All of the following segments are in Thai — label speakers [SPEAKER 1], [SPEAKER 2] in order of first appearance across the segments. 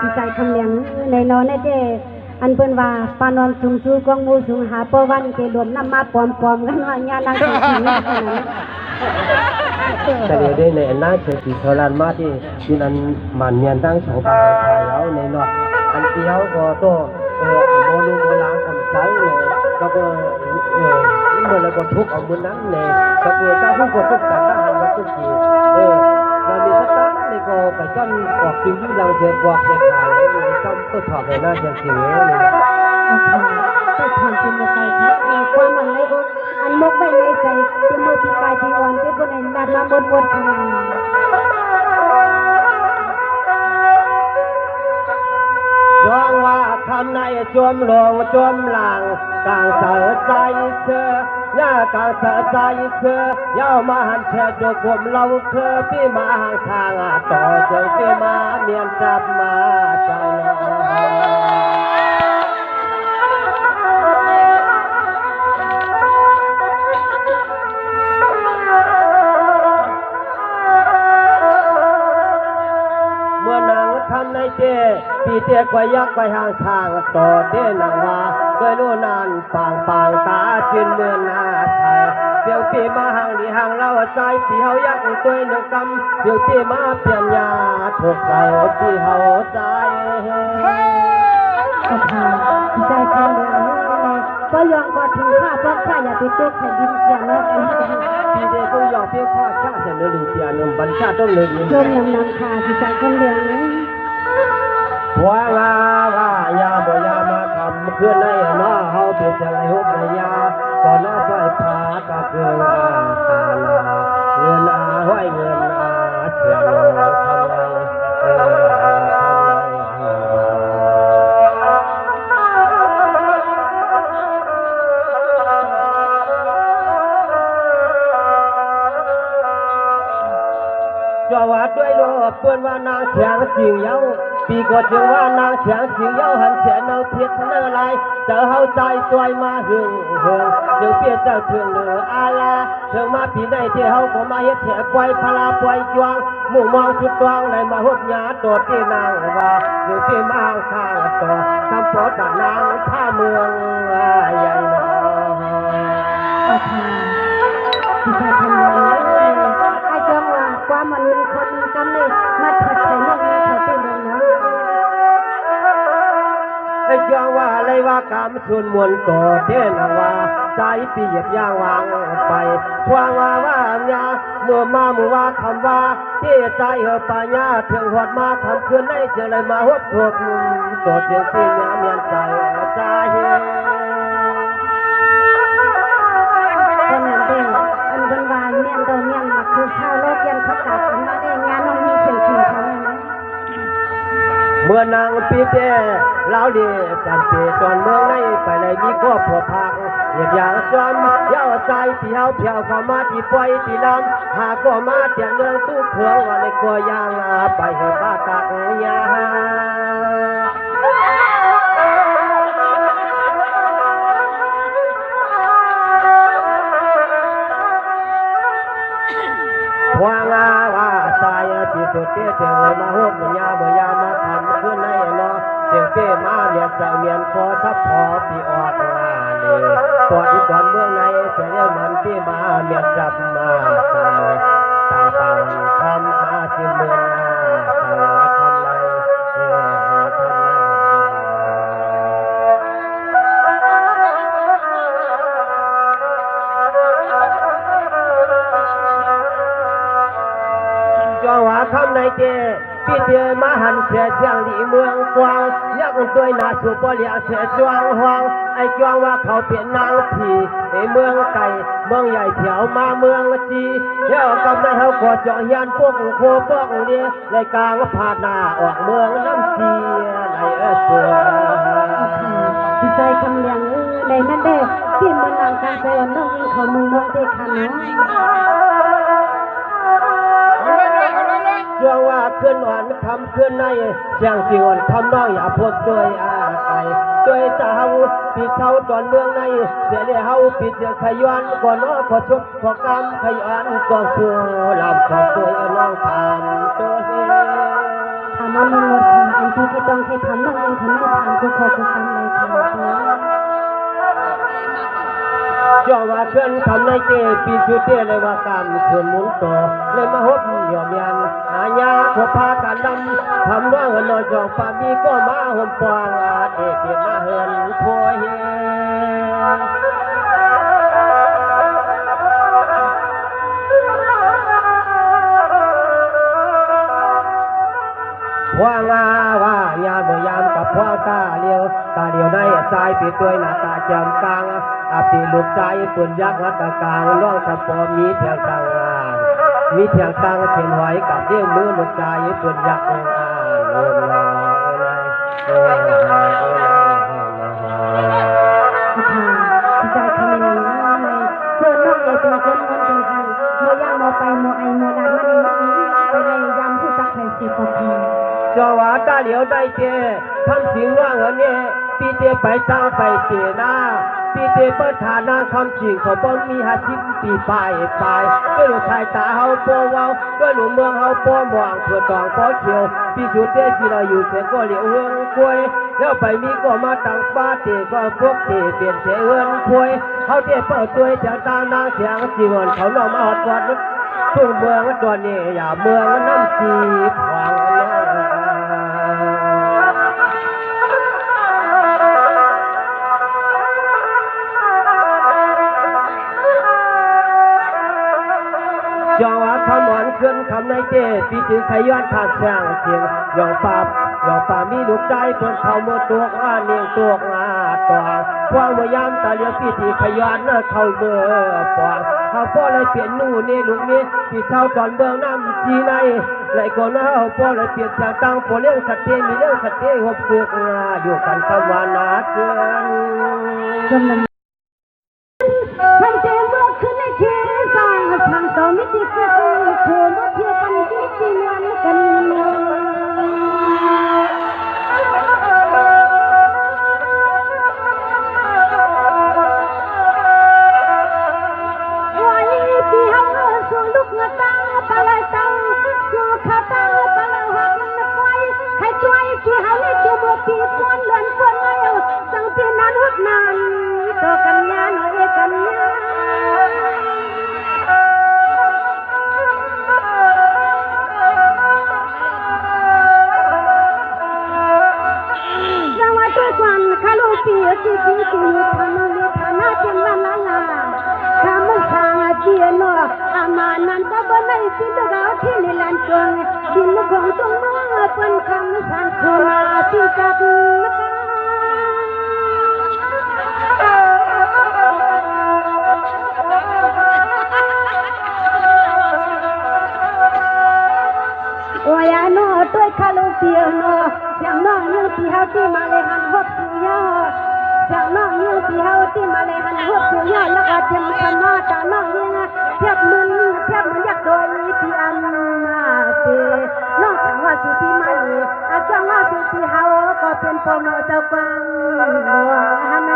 [SPEAKER 1] ที่ใจคำเลี้ยงในนอนในเจอันเพิ่นว่าปานอนสูงสู้กองมูสูงหาปวันเกรวมน้ำมาปลอมกันว่าญาณนางเศรษฐีนั่นนั้น
[SPEAKER 2] แต่เดี๋ยวได้ในหน้าเศรษฐีโบราณมาที่นั้นมันเนียนตั้งสองตาขายแล้วในนอกอันที่เขาก็โตโมลูโมลางคำใช้เลยก็เมื่อไรก็ทุกเอามือนั้นเลยก็เพื่อถ้าผู้คนทุกกันได้หันมาทุกทีเรามีสตาร์ทในก็ไปจ้อนออกสิ่งที่เราเสียบอกเสียขายจ้อนตัวถอดในหน้าเสียงเลย
[SPEAKER 1] แต่ทำเป็นใจครับความมันเลยอันมกไปในใจที่มือที่กายที่อ่อนที่บนเอ็นดันมาบนทาง
[SPEAKER 2] จองว่าคำในจวมลงจวมหลังกลางเสือใจเสือย่ากลางเสือใจเสือย่ามาหันแช่ดกผมเราเคยพี่มาห่างทางต่อเจอพี่มาเมียนจับมาใจทำในเจปีเตี้ยกว่ายักษ์ไปห่างทางต่อเด้นางว่าด้วยรู้นานปางตาจินเมืองนาไทยเดี๋ยวปีมาห่างดีห่างเล่าใจปีเฮายักษ์ตัวหนึ่งกำเดี๋ยวปีมาเปลี่ยนยาถูกเราปีเฮาใจ
[SPEAKER 1] ใจคำเดียวก็ยอมก็ถึงข้าเพราะข้าอย่าไปตกแผ่นดินเสียเนาะ
[SPEAKER 2] ปีเดียวก็ยอมเพียงข้าชาเสนอหนึ่งเสียหนึ่งบรรชาต้องหนึ่ง
[SPEAKER 1] จมยังนำขาที่ใจคำเดียวนี้
[SPEAKER 2] ว่ายาบ่ยามาทำเพื่อนในน้าเฮาเป็นจังไรฮุบในยาก่อนหน้าซอยผากะเกืองตาเงินห้อยเงินเสียงทำไงจวัดด้วยโลบเพื่อนว่านางแข็งจริงเย้าปีกดจึงว่านางแข็งจริงเย้าหันแสนเอาเพียรเนื้อลายเจอเฮาใจตัวมาหึงจึงเพียรเจ้าถึงเหลืออาลาถึงมาปีได้ที่เฮาก็มาเฮ็ดแฉปล่อยพลาปล่อยจวงมุ่งมองสุดตวงในมาหดหยาโดดที่นางว่าจึงที่มาข้างต่อคำพอตัดนางท่าเมืองใหญ่หนอ
[SPEAKER 1] ที่ใจคำเดียวไอ้จังว่าความมันหนึ่งคนหนึ่งกำเลยมาถัดใส่นกมาถัดเป็นเรื่องนั้น
[SPEAKER 2] ไอ้จังว่าอะไรว่ากามส่วนมวลต่อเด่นว่าใจปีเหยียบย่างวางไปควางว่าญาเมื่อมาเมื่อว่าคำว่าที่ใจเฮาปัญญาเพียงหอดมาคำคืนในเจริญมาหดโทษมุมโดดเดียวที่ยามยันใจ
[SPEAKER 1] คนนั้นเองอันบนวานเมียนโดนเมียนมาคือข้าวโลกยันพักกาดอันมาได้งานน้องมีเสียงชื่อเขา
[SPEAKER 2] เมื่อนางปีเต้เล่าดีจำปีจนเมืองในไปเลยมีก็ผัวพังเหยียบอย่างจอมเย้าใจเพียวเข้ามาที่ปล่อยที่ลำหากก็มาเตียงเรื่องตู้เครื่องว่าในก็ยางไปเหตุบ้าตักยาว่าตายที่สุดเตี้ยเตียงมาหุบยาเมื่อยามาทำขึ้นในนอเตียงเตี้ยมาเมียนใจเมียนคอทับพอปีออดนี่ตัวที่ก่อนเมืองในเสียมันที่มาเมียนจับมาตาฟังคำอาจิเมืองทำไรจอว่าคำในเจพี่เดียมาหันเสียเชียงดีเมืองกวางยักษ์ด้วยนาสุปเลียเสียจวงหวงไอ้จวงว่าเขาเปลี่ยนนางผีในเมืองไก่เมืองใหญ่เถียวมาเมืองจีเที่ยวกับแม่เขาขอเจาะยานพวกโคพวกนี้ในกลางพาดหน้าออกเมืองน้ำจีในเสือ
[SPEAKER 1] ที่ใจคำเลี้ยงในนั่นเด้ที่มันนางการเสวนน้องยิงเขามือน้องเด็กขันน้อง
[SPEAKER 2] เชื่อว่าขึ้นหวานคำขึ้นในเสียงจีวันคำน้องอย่าพูดด้วยไก่ด้วยเจ้าปิดเท้าตอนเมืองในเสียเลี้ยเฮาปิดเสียงขย้อนก่อนน้อขอชุบขอกำขย้อนก่อนชัวลำขอตัวน้องทำตัวเอง
[SPEAKER 1] ทำมันหมดอันที่ต้อง ให้ทำน้องเองทำไม่ทำกูขอกูทำเลยทำ
[SPEAKER 2] จ่อว่าเพื่อนคำในเกปีชุดเตเลยว่าการส่วนมุนโตเลยมาฮบหย่อมยันหายาขอพากันดำทำว่าเงินนอยจองปามีก็มาห่มปางอาเอกเปลี่ยนมาเฮินโพเฮว่างาว่ายามบ่ยามกับพ่อตาเลี้ยวในสายปีตัวหน้าตาจำกลางอาปีลูกใจปุ่นยักษ์หัตกลางล่องสะปอมีเทียงตังมีเทียงตังเขียนไว้กับเลี้ยวมือลูกใจปุ่นยักษ์องอาโอนลอยใจ
[SPEAKER 1] ทำยังไงเพื่อนน้องเอ๋เป็นคนคนเป็นไทยโมย่าโมไปโมไอโมดันมันไปในยามผู้ตักไทยสิบปี
[SPEAKER 2] จอว่าตาเหลียวได้เจทำสิ่งว่าเงินเนี่ยปีเจไปตั้งไปเจนาปีเจเปิดฐานะคำจริงเขาบ่มี50 ปีไปด้วยลูกชายตาเฮาโปเว้าด้วยหนุ่มเมืองเฮาโปมวางเพื่อตองพอเขียวปีชุดเตที่เราอยู่เสก็เหลียวเฮืองควยแล้วไปมีก็มาตั้งป้าเตก็พวกเตเปลี่ยนเสเฮือนควยเฮาเตเปิดตัวจากตานางเสียงจีวรเขานอมาหอดวัดทุ่งเมืองตัวนี้อย่าเมืองน้ำจีบวางจอว่าคำหวานขึ้นคำในเจปีจึงขย้อนผ่านช่างเสียงยองป่ามีลูกใจเพิ่นเขาเมื่อตัวเนียงตัวตัวพวงเมื่อยามตาเลี้ยวปีที่ขย้อนเข้าเมื่อปวงเขาพ่อเลยเปลี่ยนนู่นนี่ลูกนี้ที่เศร้าตอนเบื้องน้ำจีในไหลก่อนเขาพ่อเลยเปลี่ยนจากตั้งพ่อเลี้ยงสัตว์เตี้ยมีเลี้ยงสัตว์เตี้ยหบเสือกอยู่กันคำว่านาเกิน
[SPEAKER 1] ให้เจเมื่อคืนในเขสร้างทางต่อมิติคือโคมาเพียกันที่จีนวันกันวันที่เฮาสู่ลูกเงาตาปลายตาสู่ขาตาปลายหักมันไว้ใครช่วยที่เฮาในจูบปีปวนเลือนคนเอวสังเพียนนานหุดนานโตกันยาหน่อยกันยาจังหวะตัวกวนคาลูปีที่ทำมีฐานะเจนวันละทำสางเจียนอามานันตะบนในสินดาที่นิลันจงดินของตรงมาเป็นคำสันคุราที่จับวยาโนตัวคาลูเปียโนอย่างน้องยังที่เฮาที่มาเลยหันหกสุยออย่างน้องยังที่เฮาที่มาเลยหันหกสุยอแล้วก็เทียมธรรมะตาน้องยังเทียบมันอยากโดนที่อันมาเตน้องจังว่าสิที่มาเลยอาจังว่าสิที่เฮาก็เป็นปมเจ้ากวางฮัน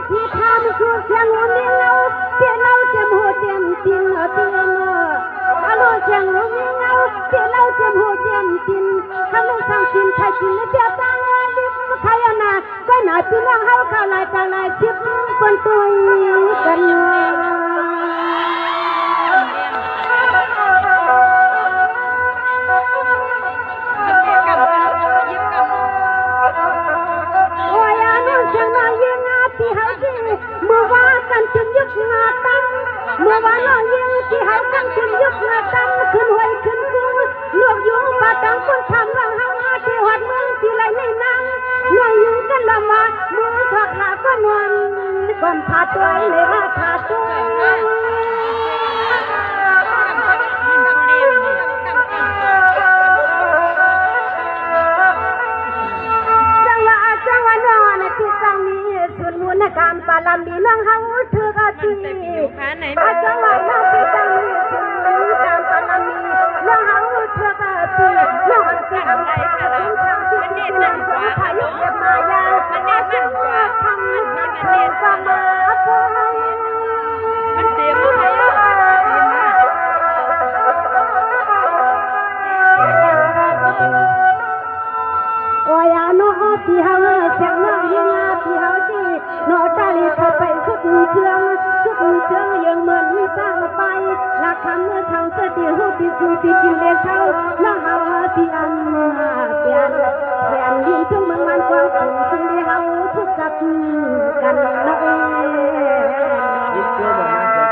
[SPEAKER 1] ที่ทำคือเสียงหัวเมียเราเจ็บหัวเจ็บจริงฮัลโหลเสียงหัวเมียเราเจ็บหัวเจ็บจริงฮัลโหลทางกินไทยกินเจ็บตังลิบใครน่ะก็หนาพี่น้องเฮาเข้าลายตาลายชิบคนตุยกันเมื่อวานกันจึงยึดงาตั้งเมื่อวานน้องยิงที่หายตั้งจึงยึดงาตั้งขึ้นหวยขึ้นกุ้งลวกยุงปาตังคนทำรังหาที่วัดเมืองที่ไรในนังน้องยิงกันละมามือถอดขาก็นอนก่อนพาตัวเลยว่าพาตัวที่สังมีส่วนมูลการปาลามีน้องเฮาถือกะตีอาจังหวะน้องที่สังมีส่วนมูลการปาลามีน้องเฮาถือกะตีน้องอันเป็นอะไรค่ะ คือปีกิเลสเท่าน้องเฮาที่อันเปลี่ยนแผ่นดินถึงเมืองมันกว้างสูงถึงได้เฮาทุกกับกันน้อง
[SPEAKER 2] ยิ้มเชื่อบอกนะ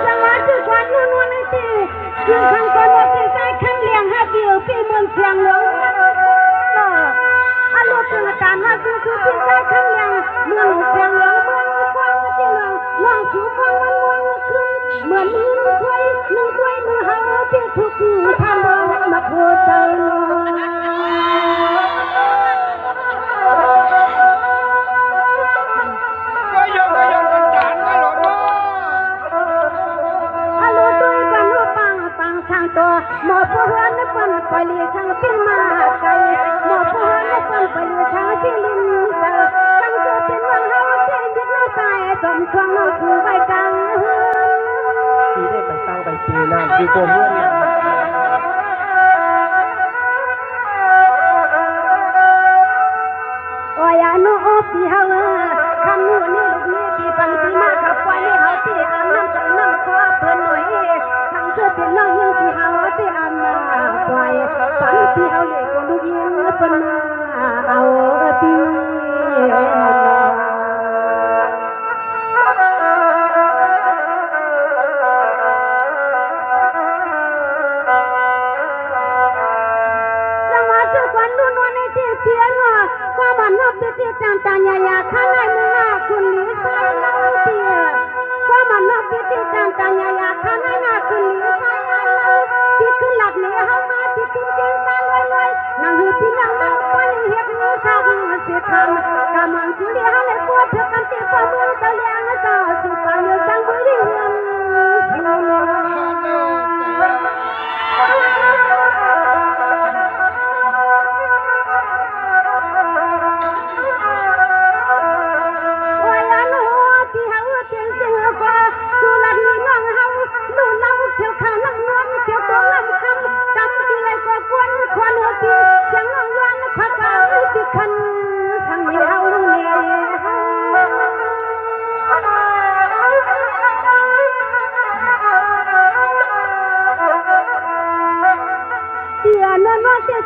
[SPEAKER 1] สวัสดีกว่านวลในที่ยืนข้างคนว่าที่ใจข้างเลี้ยงหาเดียวพี่มนต์เสียงหลงอารมณ์เป็นการว่าคือที่ใจข้างเลี้ยงเมืองเสียงหลงเมืองกว้างที่เมืองน้องสู่ฟังวันวังขึ้นเหมือนมีน้ำช่วยหนึ่งด้วยมือเฮาที่ทุกท่านบอกมาพูดเติมฮัลโหลด้วยกันว่าปังช่างตัวหมอผู้เฮือนนับปันไปเลี้ยช่างที่มาไกลหมอผู้เฮือนนับปันไปเลี้ยช่างที่ลินเซอช่างเกิดเป็นวังเฮาที่ยึดน้ำใจสมทวงน้องสู่ใบกลางเฮือน
[SPEAKER 2] ปีได้ไปตั้งไปปีนั่นคือโกเมื่อนเนี่ย
[SPEAKER 1] โอ้ยโนปีเฮาคำนู้นนี่ลูกนี่ปีปังปีมาขับไว้เฮาที่อาน้ำใจน้ำขอเพิ่นหน่อยช่างเกิดเป็นน้องยิงปีเฮาที่อามาปล่อยปังปีเฮาเล็กคนลูกยิงเพิ่นมาเอาปีเพียงว่าความมันนับที่จานตาญาญาข้างในมือคุณลิสายเล่าเตียความมันนับที่จานตาญาญาข้างในหน้าคุณลิสายเล่าที่ขึ้นหลับเหนือเฮามาที่ขึ้นเตียงตาลอยลอยนางหือพี่นางเล่าไปเฮ็ดมือสาวเสียทำกำลังสุริยะเลยปวดเธอกันเจ็บความมือตะเลียงตาสุปานเลือสังบุรีเฮือน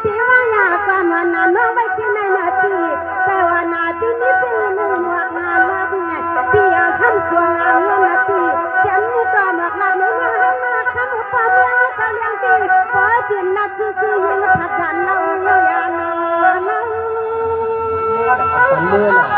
[SPEAKER 1] ที่ว่าอยากความมันน้องไว้ที่ในนาทีแต่ว่านาทีนี้เป็นหนึ่งว่างานมาเป็นไงที่อยากทำส่วนงานนาทีฉันมีต่อมากลาเนื้อมาคำความรักเขาเลี้ยงตีขอเปลี่ยนนาทีที่ยังพัฒนาเราอย่างนั้น
[SPEAKER 2] ปันเมื่อน่ะ